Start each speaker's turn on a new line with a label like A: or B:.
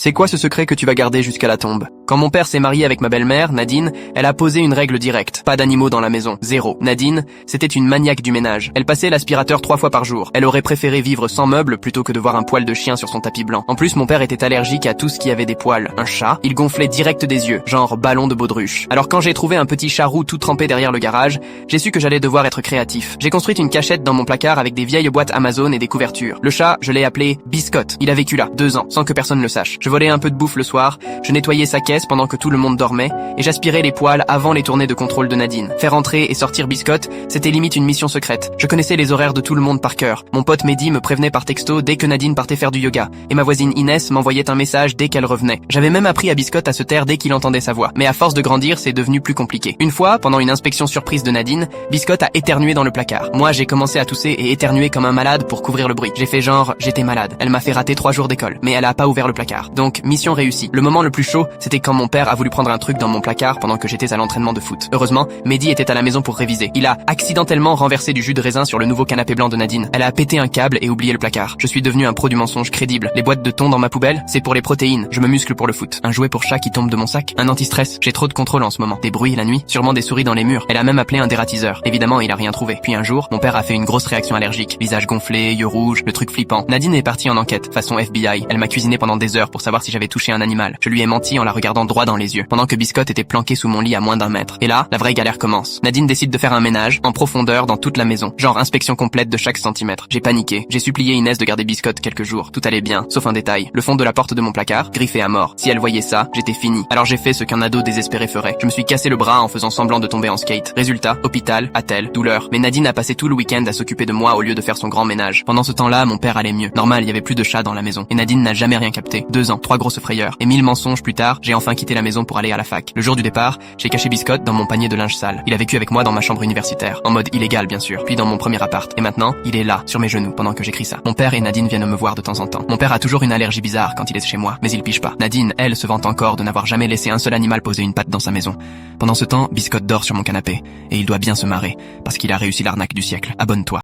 A: C'est quoi ce secret que tu vas garder jusqu'à la tombe? Quand mon père s'est marié avec ma belle-mère, Nadine, elle a posé une règle directe. Pas d'animaux dans la maison. Zéro. Nadine, c'était une maniaque du ménage. Elle passait l'aspirateur 3 fois par jour. Elle aurait préféré vivre sans meubles plutôt que de voir un poil de chien sur son tapis blanc. En plus, mon père était allergique à tout ce qui avait des poils. Un chat, il gonflait direct des yeux, genre ballon de baudruche. Alors quand j'ai trouvé un petit chat roux tout trempé derrière le garage, j'ai su que j'allais devoir être créatif. J'ai construit une cachette dans mon placard avec des vieilles boîtes Amazon et des couvertures. Le chat, je l'ai appelé Biscotte. Il a vécu là, 2 ans, sans que personne le sache. Je volais un peu de bouffe le soir, je nettoyais sa caisse pendant que tout le monde dormait, et j'aspirais les poils avant les tournées de contrôle de Nadine. Faire entrer et sortir Biscotte, c'était limite une mission secrète. Je connaissais les horaires de tout le monde par cœur. Mon pote Mehdi me prévenait par texto dès que Nadine partait faire du yoga, et ma voisine Inès m'envoyait un message dès qu'elle revenait. J'avais même appris à Biscotte à se taire dès qu'il entendait sa voix. Mais à force de grandir, c'est devenu plus compliqué. Une fois, pendant une inspection surprise de Nadine, Biscotte a éternué dans le placard. Moi, j'ai commencé à tousser et éternuer comme un malade pour couvrir le bruit. J'ai fait genre, j'étais malade. Elle m'a fait rater 3 jours d'école, mais elle a pas ouvert le placard. Donc, mission réussie. Le moment le plus chaud, c'était quand mon père a voulu prendre un truc dans mon placard pendant que j'étais à l'entraînement de foot. Heureusement, Mehdi était à la maison pour réviser. Il a accidentellement renversé du jus de raisin sur le nouveau canapé blanc de Nadine. Elle a pété un câble et oublié le placard. Je suis devenu un pro du mensonge crédible. Les boîtes de thon dans ma poubelle, c'est pour les protéines. Je me muscle pour le foot. Un jouet pour chat qui tombe de mon sac. Un anti-stress. J'ai trop de contrôle en ce moment. Des bruits la nuit, sûrement des souris dans les murs. Elle a même appelé un dératiseur. Évidemment, il a rien trouvé. Puis un jour, mon père a fait une grosse réaction allergique. Visage gonflé, yeux rouges, le truc flippant. Nadine est partie en enquête, façon FBI. Elle m'a cuisiné pendant des heures pour savoir si j'avais touché un animal. Je lui ai menti en la regardant droit dans les yeux, pendant que Biscotte était planqué sous mon lit à moins d'1 mètre. Et là, la vraie galère commence. Nadine décide de faire un ménage, en profondeur, dans toute la maison. Genre inspection complète de chaque centimètre. J'ai paniqué. J'ai supplié Inès de garder Biscotte quelques jours. Tout allait bien, sauf un détail. Le fond de la porte de mon placard, griffé à mort. Si elle voyait ça, j'étais fini. Alors j'ai fait ce qu'un ado désespéré ferait. Je me suis cassé le bras en faisant semblant de tomber en skate. Résultat, hôpital, attelle, douleur. Mais Nadine a passé tout le week-end à s'occuper de moi au lieu de faire son grand ménage. Pendant ce temps-là, mon père allait mieux. Normal, il y avait plus de chats dans la maison. Et Nadine n'a jamais rien capté. 2 ans, 3 grosses frayeurs. Et 1000 mensonges plus tard, j'ai enfin quitté la maison pour aller à la fac. Le jour du départ, j'ai caché Biscotte dans mon panier de linge sale. Il a vécu avec moi dans ma chambre universitaire. En mode illégal, bien sûr. Puis dans mon premier appart. Et maintenant, il est là, sur mes genoux, pendant que j'écris ça. Mon père et Nadine viennent me voir de temps en temps. Mon père a toujours une allergie bizarre quand il est chez moi, mais il pige pas. Nadine, elle, se vante encore de n'avoir jamais laissé un seul animal poser une patte dans sa maison. Pendant ce temps, Biscotte dort sur mon canapé. Et il doit bien se marrer, parce qu'il a réussi l'arnaque du siècle. Abonne-toi.